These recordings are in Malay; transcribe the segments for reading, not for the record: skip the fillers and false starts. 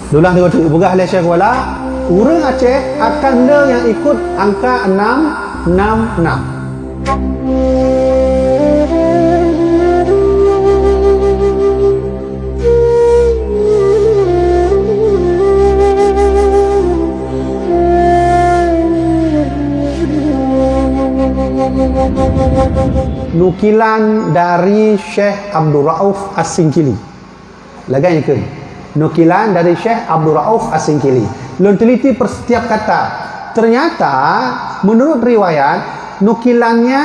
Dulang tengok tu bugah le Syekh Kuala, urang Aceh akan le yang ikut angka 666. Nukilan dari Syekh Abdul Rauf As-Singkili. Lagai ke? Nukilan dari Syekh Abdul Rauf As-Singkili. Lun teliti per setiap kata. Ternyata menurut riwayat nukilannya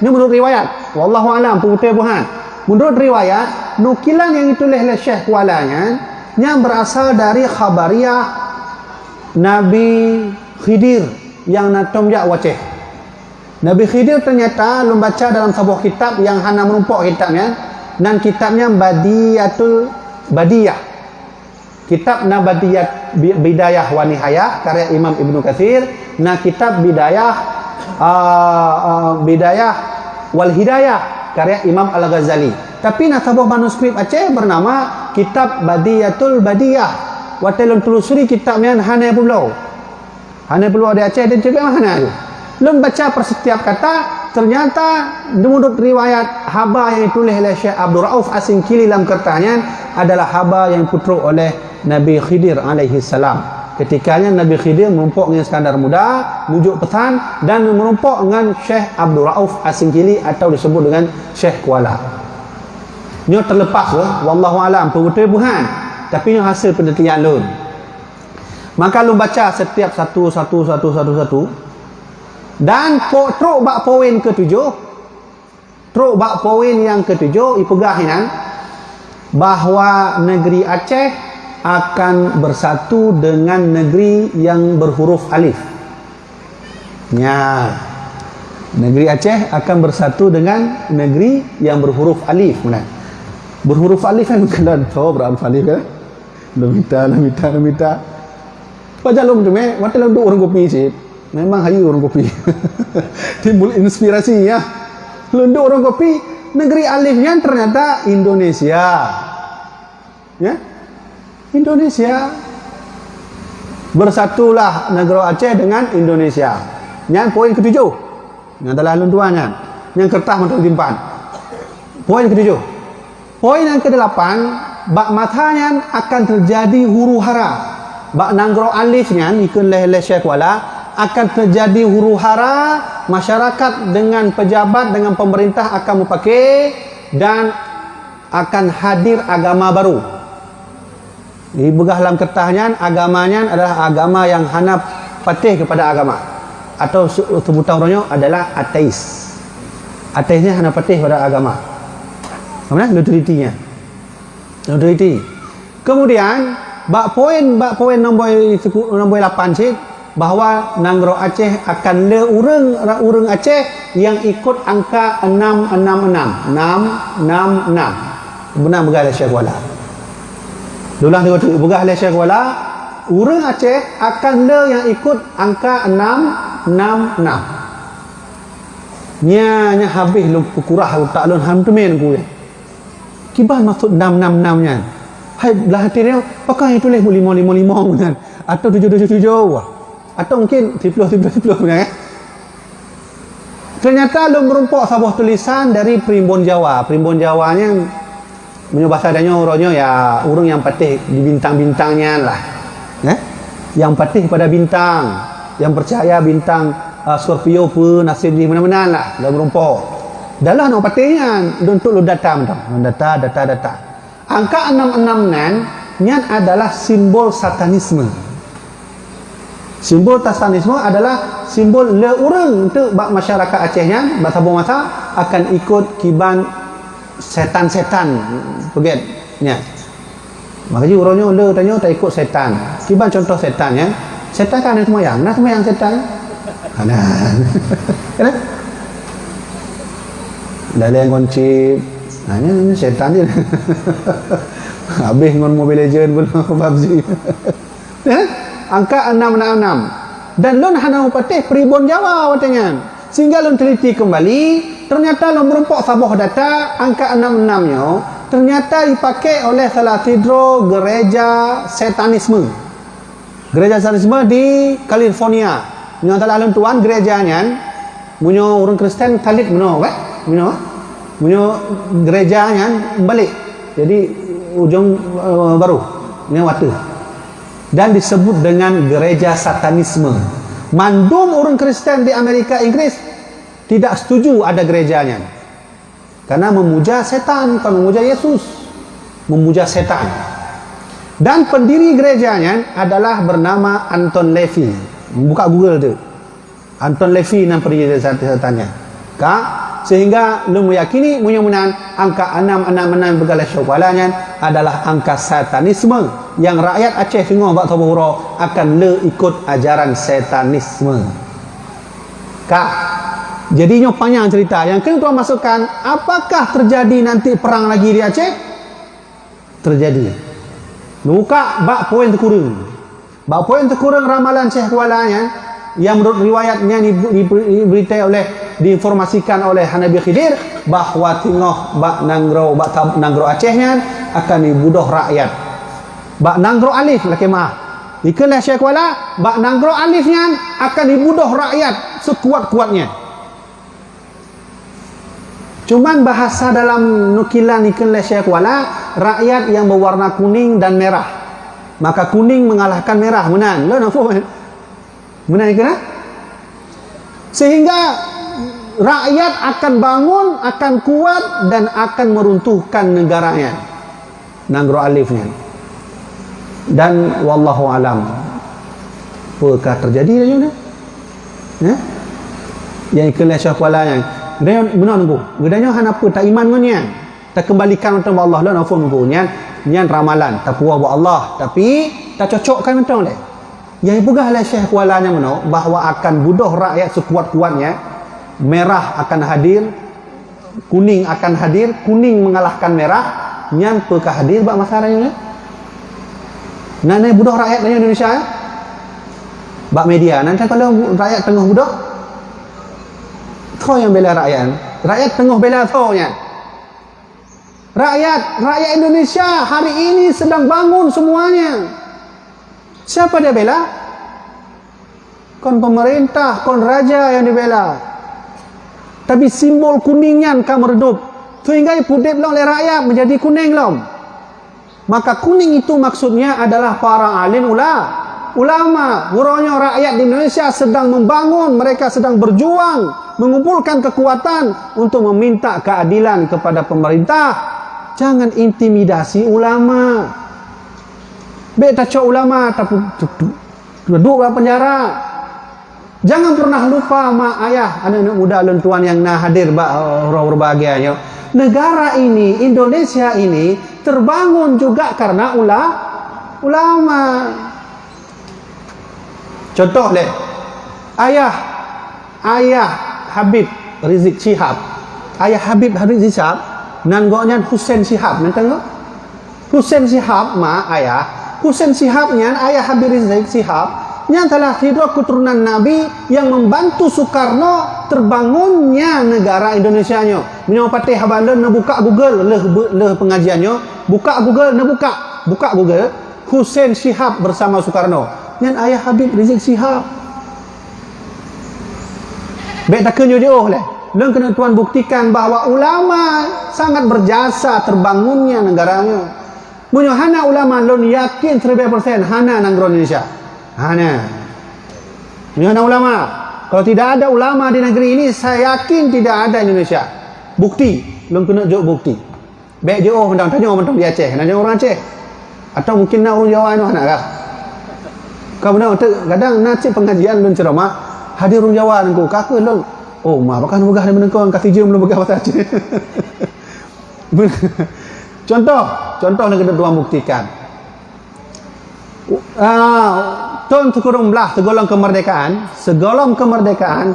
ini menurut riwayat. Wallahu alam putih buhan. Menurut riwayat nukilan yang ditulis oleh Syekh Kualanya yang berasal dari khabariyah Nabi Khidir yang natomja waceh. Nabi Khidir ternyata lu baca dalam sebuah kitab yang hana menumpuk kitabnya, dan kitabnya Badiyatul Badiyah. Kitab Nabadiyat Bidayah wa Nihayah karya Imam Ibnu Katsir, na kitab Bidayah Bidayah wal Hidayah karya Imam Al-Ghazali. Tapi na sebuah manuskrip Aceh bernama kitab Badiyatul Badiyah. Wa telun telusuri kitabnya hana pulau. Hana pulau di Aceh dan cepat mana tu? Lun baca per setiap kata, ternyata menurut riwayat haba yang ditulis oleh Syekh Abdul Rauf As-Singkili dalam kertasnya adalah haba yang putra oleh Nabi Khidir alaihi salam. Ketikanya Nabi Khidir menumpuk dengan Iskandar Muda, mujuk pesan dan menumpuk dengan Syekh Abdul Rauf As-Singkili atau disebut dengan Syekh Kuala. Ini terlepas wallahu alam putih buhan, tapi ini hasil penelitian lun. Maka lun baca setiap satu dan truk bak poin ke-7, truk bak poin yang ke-7 ipegahinan bahawa negeri Aceh akan bersatu dengan negeri yang berhuruf alif. Ya, negeri Aceh akan bersatu dengan negeri yang berhuruf alif. Mana? Berhuruf alif kan bukan tahu berapa alif kan? Lamita. Pajak lom tu meh, waktu lalu orang kopi sih. Memang hayu orang kopi. Timbul inspirasi ya. Lalu orang kopi, negeri alifnya ternyata Indonesia. Ya? Indonesia. Bersatulah negara Aceh dengan Indonesia. Yang poin ke-7. Yang adalah lunduannya. Yang kertas menteri timpan. Poin ke-7. Poin yang ke-8, bak matanya akan terjadi huru hara. Bak nanggro alifnya ikut leh Syekh Kuala akan terjadi huru hara, masyarakat dengan pejabat dengan pemerintah akan memakai dan akan hadir agama baru. Di begah dalam kertasnya agamanya adalah agama yang hana patih kepada agama, atau sebutan orangnya adalah ateis. Ateisnya hana patih pada agama. Mana neutralitinya? Neutrality. Kemudian bak poin nombor 8 sih bahawa Nanggro Aceh akan le urang Aceh yang ikut angka 666. Benar begah le Syekh Kuala. Dulang tengok tu begah le Syekh Kuala, urang Aceh akan le yang ikut angka 666. Nya habis lu kurah tak lun ham tu men ku. Kibah maksud 666 nya. Hai belah hati dia, apakah yang tulis 5555 kan? Atau 777 atau mungkin 10 benar eh? Ternyata lu merumpuk sebuah tulisan dari Primbon Jawa. Primbon Jawanya menurut bahasa adanya orangnya ya urang yang patih di bintang-bintangnya lah. Yang patih pada bintang, yang percaya bintang Scorpio pun nasib di mana-mana lah. Lu merumpuk. Dalah nak patihnya untuk lu data. Angka 66 nan adalah simbol satanisme. Simbol satanisme adalah simbol le urang untuk masyarakat Acehnya bahasa masa akan ikut kiban setan-setan forget nya. Makanya urangnya le tanya tak ikut setan. Kiban contoh setan ya. Setan kan ada semayang. Nah semayang setan. Kanan. Kan? Dalam kunci ini setan je. Habis dengan Mobile Legend pun PUBG. Angka 666. Dan lun hana patih Primbon Jawa watanya. Sehingga lun teliti kembali, ternyata lun merumpuk sebuah data angka 66 nya ternyata dipakai oleh salah satu gereja setanisme. Gereja setanisme di California. Yang telah tuan gerejanya, punya orang Kristen talit menolak, punya gerejanya balik. Jadi ujung baru, ini waktu. Dan disebut dengan gereja satanisme. Mandum orang Kristen di Amerika Inggris tidak setuju ada gerejanya. Karena memuja setan, bukan memuja Yesus. Memuja setan. Dan pendiri gerejanya adalah bernama Anton LaVey. Buka Google tu. Anton LaVey nama pendiri setannya. Sehingga lu meyakini mudah-mudahan angka 666 bergalas syawalanya adalah angka satanisme yang rakyat Aceh tengah bak tabura akan le ikut ajaran satanisme. Jadinya panjang cerita. Yang kena tuan masukkan, apakah terjadi nanti perang lagi di Aceh? Terjadi. Buka bak poin terkurung. Bak poin terkurung ramalan Syekh Kualanya yang menurut riwayatnya diberitakan oleh, diinformasikan oleh Hanabi Khidir bahawa tengah bak nanggro Acehnya akan dibunuh rakyat. Bak nanggro alif lah kemah. Ikalah Syekh Kuala, bak nanggro alifnya akan dibunuh rakyat sekuat-kuatnya. Cuman bahasa dalam nukilan ikhlas Syekh Kuala, rakyat yang berwarna kuning dan merah. Maka kuning mengalahkan merah. Menang. Lo nampak? Menang ikhlas? Sehingga rakyat akan bangun, akan kuat dan akan meruntuhkan negaranya. Nanggro alifnya. Dan wallahu alam. Apakah terjadi ni? Yang ikhlas Syekh Kuala yang dia benar nunggu. Gedanya han apa tak iman ngonya. Tak kembalikan untuk Allah lah nafsu nunggu nyan ramalan tak puas buat Allah tapi tak cocokkan mentang leh. Yang pegahlah Syekh Kualanya meno bahawa akan bunuh rakyat sekuat-kuatnya. Merah akan hadir, kuning akan hadir, kuning mengalahkan merah, nyan pekah hadir bak masalahnya. Nanti bunuh rakyat di Indonesia ya. Bak media nanti kalau rakyat tengah bunuh kau yang bela rakyat. Rakyat tengah bela kau nya. Rakyat Indonesia hari ini sedang bangun semuanya. Siapa dia bela? Kon pemerintah, kon raja yang dibela. Tapi simbol kuningnya kan meredup. Sehingga pudip oleh rakyat menjadi kuning lom. Maka kuning itu maksudnya adalah para alim ulama. Urangnya rakyat di Indonesia sedang membangun, mereka sedang berjuang, mengumpulkan kekuatan untuk meminta keadilan kepada pemerintah. Jangan intimidasi ulama. Beta cok ulama tapi duduk dalam penjara. Jangan pernah lupa mak ayah anak-anak muda lentuan yang nah hadir orang berbahagianya. Negara ini, Indonesia ini terbangun juga karena ulama. Contoh leh, ayah Habib Rizik Syihab, ayah Habib Rizik Syihab, nanggoknya Hussein Syihab, nanti tengok Hussein Syihab mak ayah, Hussein Syihab ayah Habib Rizik Syihab, yang telah hidup keturunan Nabi yang membantu Soekarno terbangunnya negara Indonesia nya. Menyo patih habalan nak buka Google leh pengajiannya, buka Google nak buka Google Hussein Syihab bersama Soekarno. Yang ayah Habib Rizik Syihab. Baik tak kena jauh leh. Leng kena tuan buktikan bahawa ulama sangat berjasa terbangunnya negaranya. Munyo hana ulama lon yakin 100% hana nanggro Indonesia. Hana. Munyo hana ulama. Kalau tidak ada ulama di negeri ini, saya yakin tidak ada Indonesia. Bukti. Leng kena jauh bukti. Baik jauh mentang tanya di Aceh. Nanya orang Aceh. Atau mungkin nak orang Jawa anak kah? Kau benar kadang nasi pengajian dan ceramah hadir orang Jawa nangku kakak long. Oh, mak bakal megah dari menengkau kasih jam belum megah bahasa Aceh. Contoh yang kena tuan buktikan. Tahun 19 segolong kemerdekaan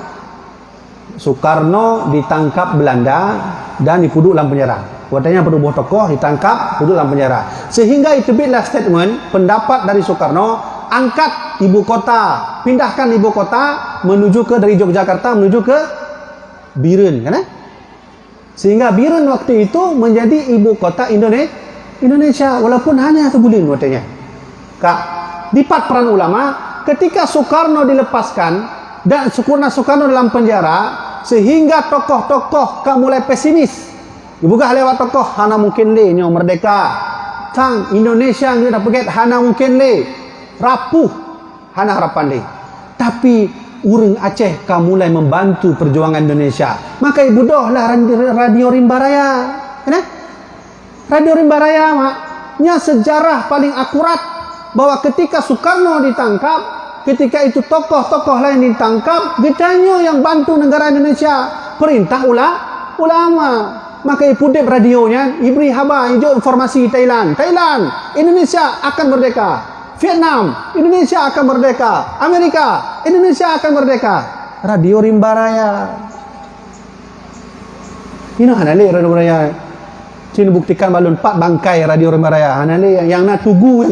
Soekarno ditangkap Belanda dan dipuduk dalam penjara. Katanya penubuh tokoh ditangkap, duduk dalam penjara. Sehingga terbitlah statement pendapat dari Soekarno, angkat ibu kota, pindahkan ibu kota menuju ke dari Yogyakarta menuju ke Biren, kan? Sehingga Biren waktu itu menjadi ibu kota Indonesia walaupun hanya sebulan katanya. Kak, dipat peran ulama ketika Soekarno dilepaskan dan Soekarno dalam penjara sehingga tokoh-tokoh mulai pesimis. Dibuka lewat tokoh hana mungkin le nyo merdeka. Tang Indonesia kita pegat hana mungkin le rapuh hana harapan le. Tapi urang Aceh mulai membantu perjuangan Indonesia. Maka ibu doh lah Radio Rimba Raya. Kan? Radio Rimba Raya mak nya sejarah paling akurat bahwa ketika Soekarno ditangkap, ketika itu tokoh-tokoh lain ditangkap, getanya yang bantu negara Indonesia perintah ulama. Maka ipudip radionya ibri haba hijau informasi Thailand, Indonesia akan merdeka. Vietnam, Indonesia akan merdeka. Amerika, Indonesia akan merdeka. Radio Rimba Raya. Ini hanale Radio Rimba Raya. Sini buktikan balon 4 bangkai Radio Rimba Raya. Hanale yang nak tugu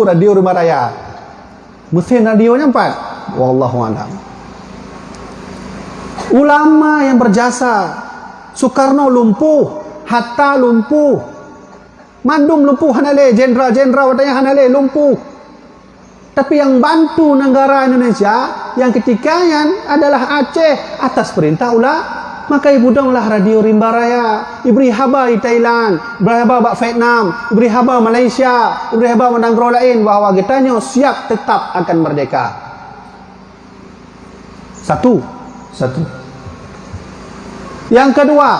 Radio Rimba Raya. Mesin radionya 4. Wallahu a'lam. Ulama yang berjasa. Soekarno lumpuh, Hatta lumpuh, Mandum lumpuh hanale, jenderal watanya hanale lumpuh. Tapi yang bantu negara Indonesia yang ketikanya adalah Aceh atas perintah maka ibu donglah Radio Rimba Raya, ibri haba di Thailand, ibri haba bak Vietnam, ibri haba Malaysia, ibri haba negara lain bahwa kitanya siap tetap akan merdeka. Satu. Yang kedua,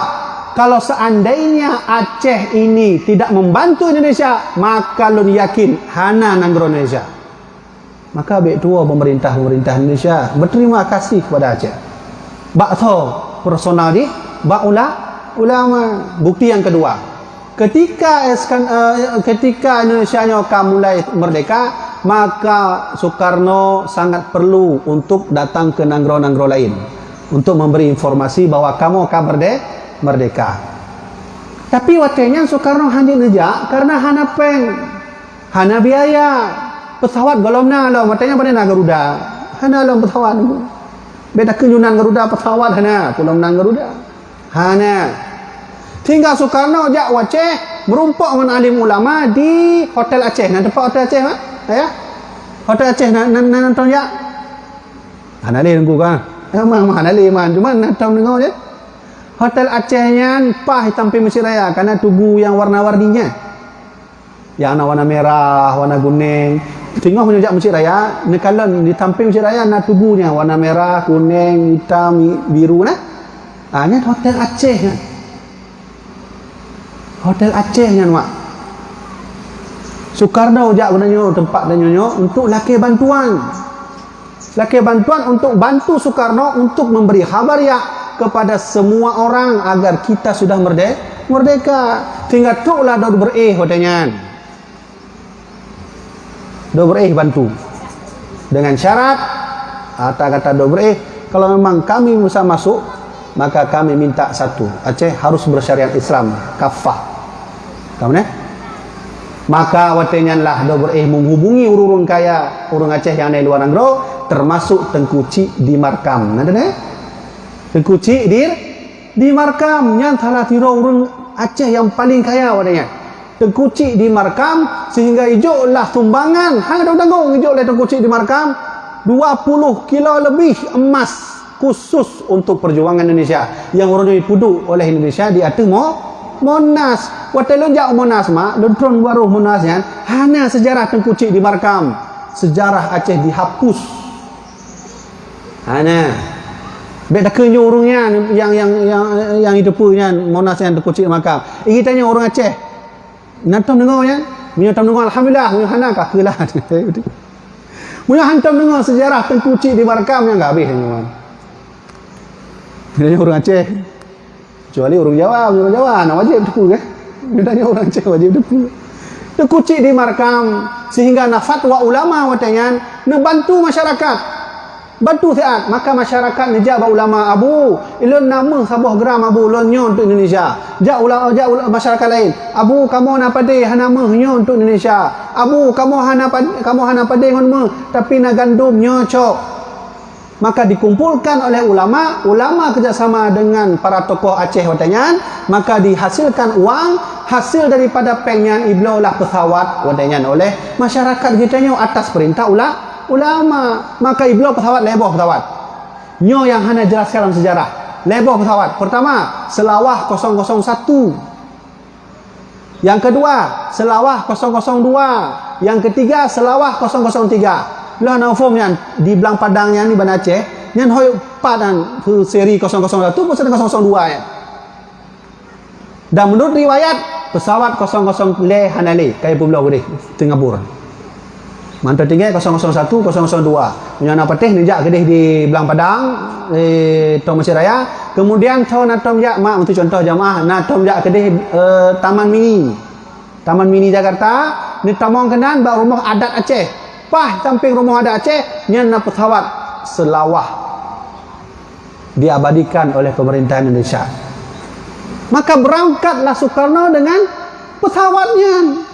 kalau seandainya Aceh ini tidak membantu Indonesia, maka lun yakin hana negara Indonesia. Maka baik tua pemerintah Indonesia berterima kasih kepada Aceh. Bak tho personal di bak ulama. Bukti yang kedua, ketika Indonesia mulai merdeka, maka Soekarno sangat perlu untuk datang ke negara-negara lain untuk memberi informasi bahwa kamu akan merdeka. Tapi waktunya Soekarno hanya nejak karena hana peng, hana biaya. Pesawat golomna lo, matanya pada Garuda. Hana lo pesawat. Beda kenyunan Garuda pesawat hana, golomna Garuda. Hana. Tinggal Soekarno jak Aceh merumpok dengan alim ulama di Hotel Aceh. Nah, tempat Hotel Aceh, Pak. Ya. Hotel Aceh nonton ya. Hana le nunggu kan. Memang mana leman cuma natam dengar je. Hotel Acehnya pah tampil Mesir Raya karena tugu yang warna-warninya. Yang warna merah, warna kuning. Tengok menjak Mesir Raya, nekalan ditampil Mesir Raya na tubuhnya warna merah, kuning, hitam, biru nah. Nya Hotel Acehnya. Hotel Acehnya mak. Soekarno jak gunanya tempat dan nyonya untuk laki bantuan. Untuk bantu Soekarno untuk memberi khabar ya kepada semua orang agar kita sudah merdeka. Tinggal tuklah dah katanya. Bantu dengan syarat kata kalau memang kami bisa masuk, maka kami minta satu, Aceh harus bersyariat Islam kafah. Kamu ne? Maka watenya lah menghubungi urung kaya urung Aceh yang dari luar negeri, termasuk Tengku Cik di Markam. Nada ne? Tengku Cik di Markam yang salah tiro urung Aceh yang paling kaya wadanya. Tengku Cik di Markam sehingga hijau lah sumbangan. Hang tanggung hijau lah Tengku Cik di Markam 20 kilo lebih emas khusus untuk perjuangan Indonesia yang orang dipuduk oleh Indonesia di atas Monas. Waktu lonjak Monas mak, lontron baru Monasnya, hanya sejarah Tengku Cik di Markam. Sejarah Aceh dihapus. Hanya beda kenyo orangnya yang hidup punya Monas yang Tengku Cik di Markam. Ini tanya orang Aceh. Natam dengar ya. Minyatam dengar alhamdulillah, hana kakelah. Munya hantam dengar sejarah Tengku Cik di Markam yang enggak habis teman. Ini orang Aceh. Kecuali orang Jawa, nak wajib depu kan? Dia tanya orang Aceh wajib depu. Tengku Cik di Markam sehingga na fatwa ulama watanya bantu masyarakat. Bantu siat, maka masyarakat nejak ulama abu, ilun nama sabuh gram abu lon nyon untuk Indonesia. Jak ulama masyarakat lain. Abu kamu hana pade hana meh nyon untuk Indonesia. Abu kamu hana pade ngon meh tapi na gandum nyocok. maka dikumpulkan oleh ulama kerjasama dengan para tokoh Aceh watanya, maka dihasilkan uang, hasil daripada pengyan iblaulah pesawat watanya oleh masyarakat kitanya atas perintah ulama. Maka iblau pesawat leboh pesawat. Nyo yang hana jelaskan dalam sejarah. Leboh pesawat. Pertama, Selawah 001. Yang kedua, Selawah 002. Yang ketiga, Selawah 003. Lah naufumnya di Belang Padangnya ni Banda Aceh, nyan hoi padan tu seri 001 pasal 002 ya. Dan menurut riwayat pesawat 00 le hanale kai pulau gede Singapura. Mantap tinggi 001 002. Punya anak patih ni jak gede di Belang Padang Tong Mesir Raya. Kemudian tau natom jak mak untuk contoh jamaah natom jak gede Taman Mini Jakarta ni tamong kenan ba rumah adat Aceh. Pah samping rumah adat Aceh nyan pesawat Selawah diabadikan oleh pemerintah Indonesia. Maka berangkatlah Soekarno dengan pesawatnya.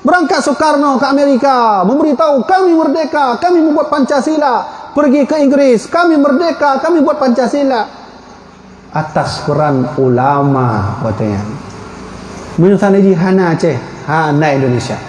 Berangkat Soekarno ke Amerika, memberitahu kami merdeka, kami membuat Pancasila. Pergi ke Inggris, kami merdeka, kami buat Pancasila. Atas peran ulama katanya. Menyusahkan hana Aceh, hana Indonesia.